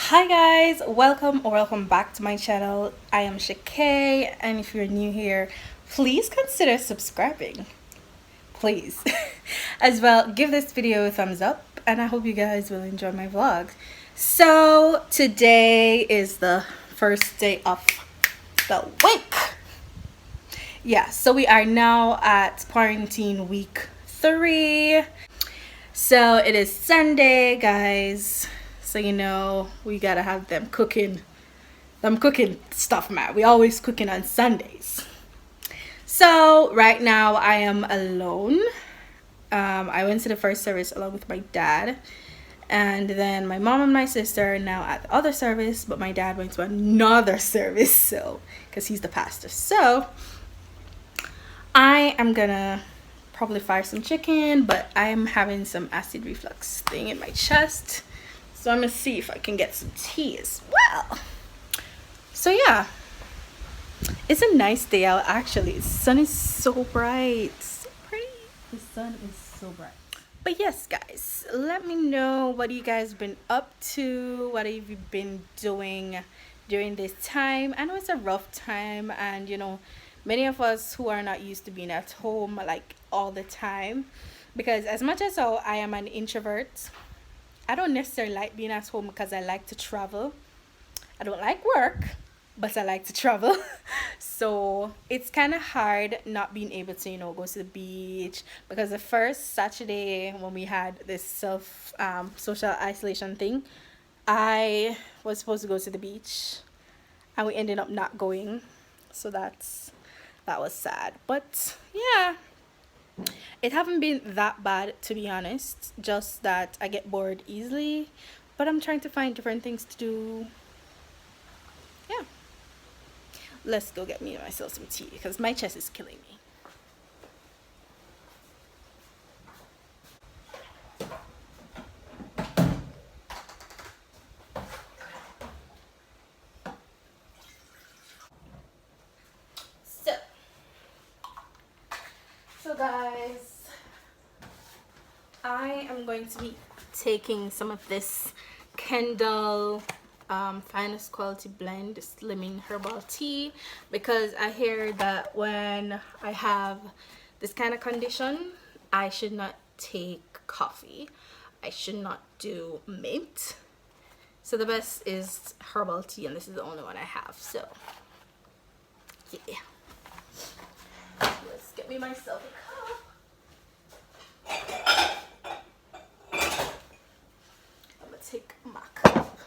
Hi guys, welcome or welcome back to my channel. I am Shakay, and if you're new here, please consider subscribing. Please. As well, give this video a thumbs up, and I hope you guys will enjoy my vlog. So today is the first day of the week. Yeah, so we are now at quarantine week 3. So it is Sunday, guys. So you know we gotta have them cooking stuff, man. We always cooking on Sundays. So right now I am alone. I went to the first service along with my dad, and then my mom and my sister are now at the other service, but my dad went to another service, so because he's the pastor. So I am gonna probably fry some chicken, but I'm having some acid reflux thing in my chest, so I'm gonna see if I can get some tea as well. So yeah, it's a nice day out actually. The sun is so bright, so pretty. The sun is so bright. But yes, guys, let me know what you guys been up to. What have you been doing during this time? I know it's a rough time, and you know, many of us who are not used to being at home like all the time, because as much as I am an introvert, I don't necessarily like being at home because I like to travel. I don't like work, but I like to travel. So it's kind of hard not being able to, you know, go to the beach, because the first Saturday when we had this social isolation thing, I was supposed to go to the beach and we ended up not going. So that was sad. But yeah, it haven't been that bad, to be honest, just that I get bored easily, but I'm trying to find different things to do. Yeah, let's go get me myself some tea because my chest is killing me. So guys, I am going to be taking some of this Kendall finest quality blend slimming herbal tea, because I hear that when I have this kind of condition, I should not take coffee, I should not do mint. So the best is herbal tea, and this is the only one I have. So yeah, let's get me myself a cup. I'm gonna take my cup.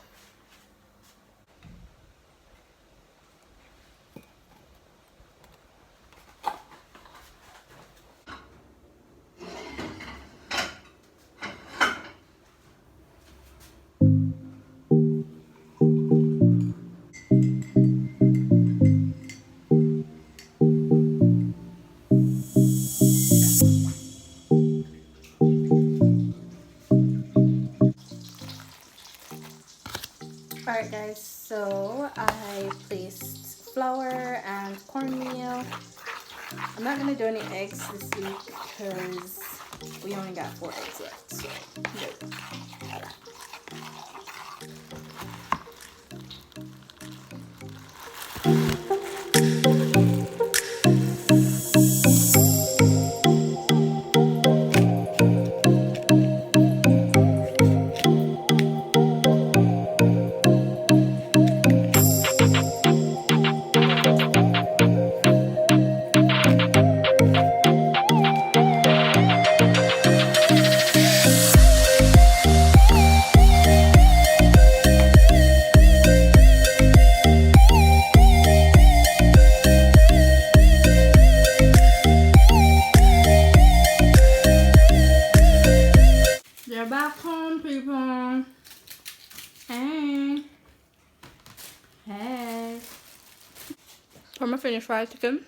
Alright guys, so I placed flour and cornmeal. I'm not gonna do any eggs this week because we only got 4 eggs left, so no. They're back home, people. Hey. Hey. I'm gonna finish fried chicken.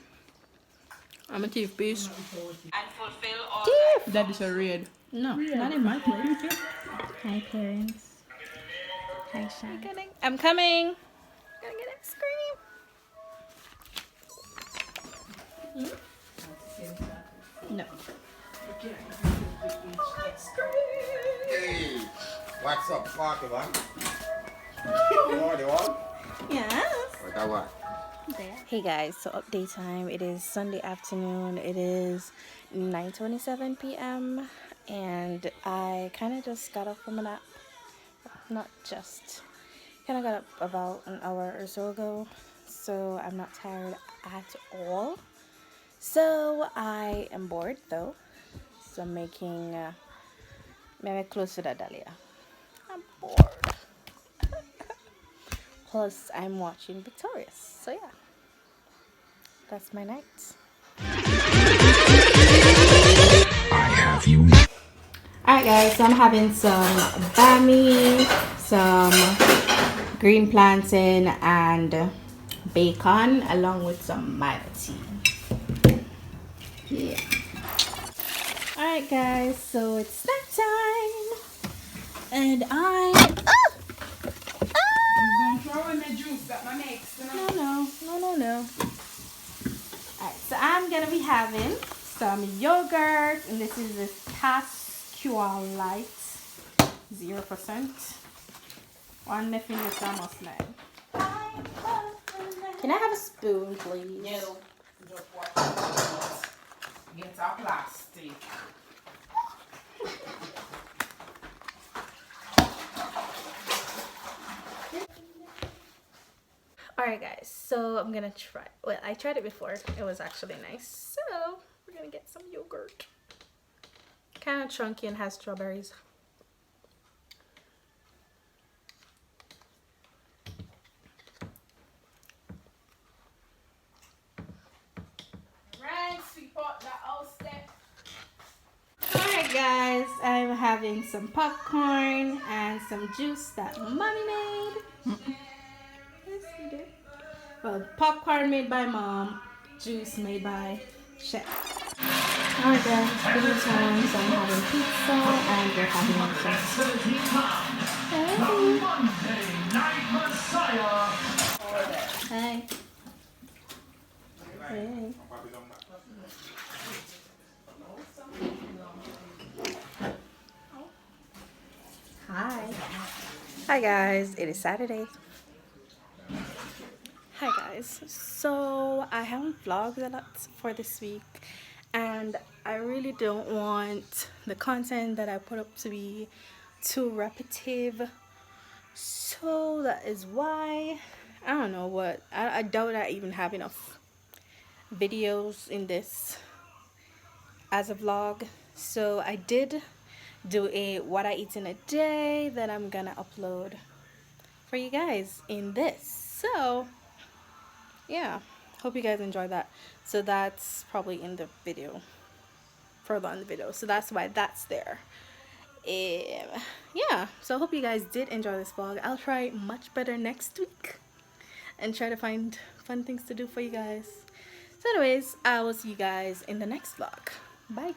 I'm a teeth piece. And fulfill all Teeth! That is a red. No, not in my plate. Hi, Clarence. Hi, Sean. I'm coming. I'm gonna get ice cream. No. Hey, what's up, Parker, man? Yes. Hey guys, so update time. It is Sunday afternoon. It is 9:27 p.m. and I kind of just got up from a nap. Not just. Kind of got up about an hour or so ago. So I'm not tired at all. So I am bored though. So I'm making maybe close to that Dahlia. I'm bored. Plus I'm watching Victorious. So yeah. That's my night. I have you. Alright guys, so I'm having some bami, some green plantain and bacon along with some mild tea. Yeah. Alright guys, so it's snack time. And Don't throw in the juice that my makes. No. Alright, so I'm gonna be having some yogurt, and this is this Cascua Light 0%. One nothing is almost nine. Can I have a spoon, please? No. Just watch it. Get a plastic. Alright guys, so I'm gonna try, well, I tried it before, it was actually nice, so we're gonna get some yogurt. Kind of chunky and has strawberries. Right, sweet pot that old step. Alright guys, I'm having some popcorn and some juice that mommy made. Yes, you did. Well, popcorn made by mom, juice made by chef. Alright guys, it's dinner time, so I'm having pizza and we're having some. Hey. Hey. Hi guys, it is Saturday. Hi guys, so I haven't vlogged a lot for this week and I really don't want the content that I put up to be too repetitive, so that is why I don't know what I doubt I even have enough videos in this as a vlog. So I did do a what I eat in a day that I'm gonna upload for you guys in this. So yeah, hope you guys enjoy that. So that's probably in the video, further on the video, so that's why that's there. Yeah, so I hope you guys did enjoy this vlog. I'll try much better next week and try to find fun things to do for you guys. So anyways, I will see you guys in the next vlog. Bye.